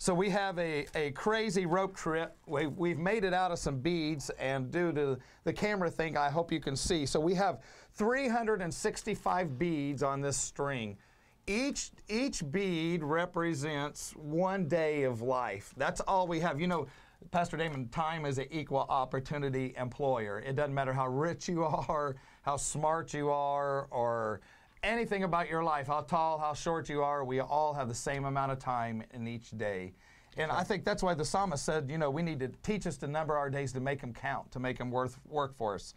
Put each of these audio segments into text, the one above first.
So we have a crazy rope trip. We've made it out of some beads, and due to the camera thing, I hope you can see. So we have 365 beads on this string. Each bead represents 1 day of life. That's all we have. You know, Pastor Damon, time is an equal opportunity employer. It doesn't matter how rich you are, how smart you are, or anything about your life, how tall, how short you are, we all have the same amount of time in each day. And I think that's why the psalmist said, you know, we need to teach us to number our days to make them count, to make them work for us.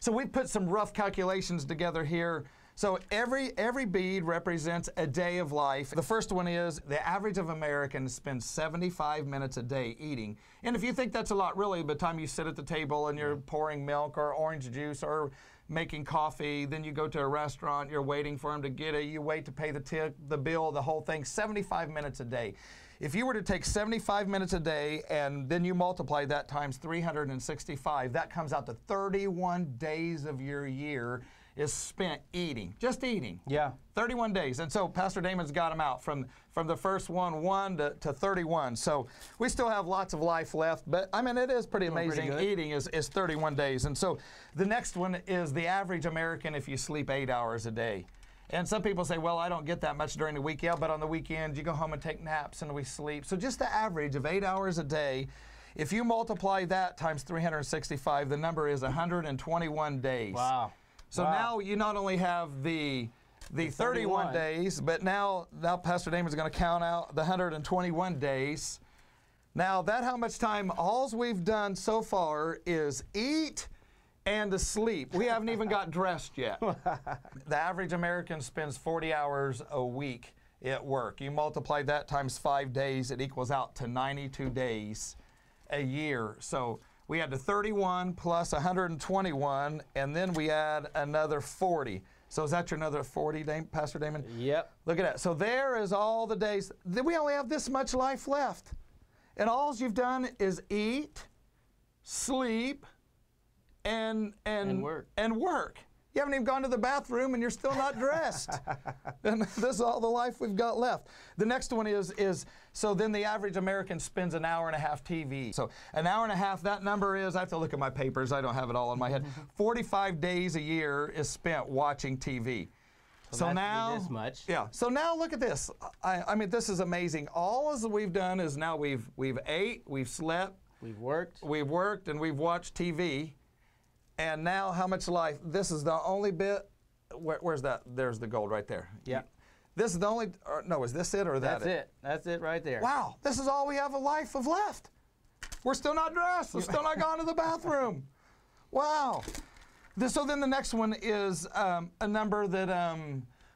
So we put some rough calculations together here. So every bead represents a day of life. The first one is the average of Americans spends 75 minutes a day eating. And if you think that's a lot, really, by the time you sit at the table and you're pouring milk or orange juice or making coffee, then you go to a restaurant, you're waiting for them to get it, you wait to pay the tip, the bill, the whole thing, 75 minutes a day. If you were to take 75 minutes a day and then you multiply that times 365, that comes out to 31 days of your year is spent eating, just eating. Yeah. 31 days. And so Pastor Damon's got them out from the first one to 31. So we still have lots of life left, but I mean, it is pretty amazing. Eating is 31 days. And so the next one is the average American if you sleep 8 hours a day. And some people say, well, I don't get that much during the week. Yeah, but on the weekend, you go home and take naps and we sleep. So just the average of 8 hours a day, if you multiply that times 365, the number is 121 days. Wow. So now you not only have the 31 days, but now Pastor Damon's going to count out the 121 days. Now that how much time all we've done so far is eat and to sleep. We haven't even got dressed yet. The average American spends 40 hours a week at work. You multiply that times 5 days, it equals out to 92 days a year. So we had the 31 plus 121, and then we add another 40. So is that your another 40, Pastor Damon? Yep. Look at that. So there is all the days. We only have this much life left. And all you've done is eat, sleep, and work. You haven't even gone to the bathroom and you're still not dressed. And this is all the life we've got left. The next one is so then the average American spends an hour and a half TV. So an hour and a half, that number is, I have to look at my papers, I don't have it all in my head. 45 days a year is spent watching TV. So now, this much. Yeah. So now look at this. I mean, this is amazing. All that we've done is now we've ate, we've slept, we've worked, and we've watched TV. And now how much life? This is the only bit. Where's that? There's the gold right there. Yeah. This is the only. No, is this it or that? That's it. That's it right there. Wow. This is all we have of life of left. We're still not dressed. We're still not gone to the bathroom. Wow. So then the next one is a number that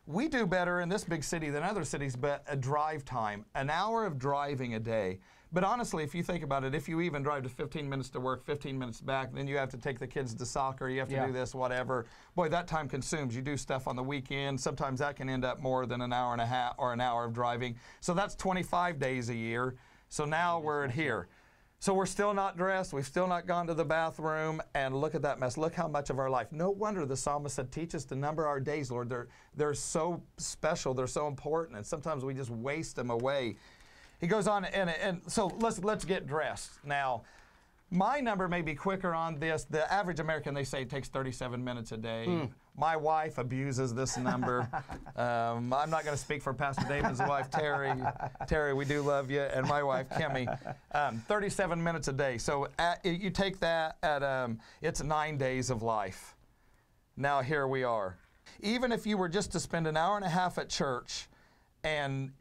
we do better in this big city than other cities, but a drive time, an hour of driving a day. But honestly, if you think about it, if you even drive to 15 minutes to work, 15 minutes back, then you have to take the kids to soccer, you have to do this, whatever. Boy, that time consumes. You do stuff on the weekend. Sometimes that can end up more than an hour and a half or an hour of driving. So that's 25 days a year. So now we're at here. So we're still not dressed, we've still not gone to the bathroom, and look at that mess. Look how much of our life. No wonder the psalmist said, teach us to number our days, Lord. They're so special, they're so important, and sometimes we just waste them away. He goes on, and so let's get dressed. Now, my number may be quicker on this. The average American, they say, takes 37 minutes a day. My wife abuses this number. I'm not going to speak for Pastor Damon's wife, Terry. Terry, we do love you, and my wife, Kimmy. 37 minutes a day. So you take that at, it's 9 days of life. Now here we are. Even if you were just to spend an hour and a half at church and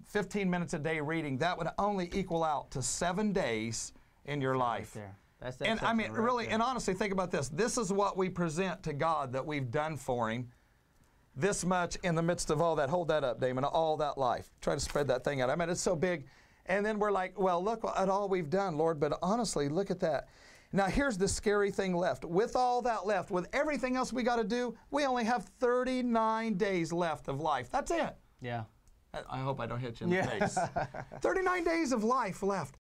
15 minutes a day reading, that would only equal out to 7 days in your life. Right there. And I mean, really, and honestly, think about this. This is what we present to God that we've done for Him. This much in the midst of all that. Hold that up, Damon. All that life. Try to spread that thing out. I mean, it's so big. And then we're like, well, look at all we've done, Lord. But honestly, look at that. Now, here's the scary thing left. With all that left, with everything else we got to do, we only have 39 days left of life. That's it. Yeah. I hope I don't hit you in the face. 39 days of life left.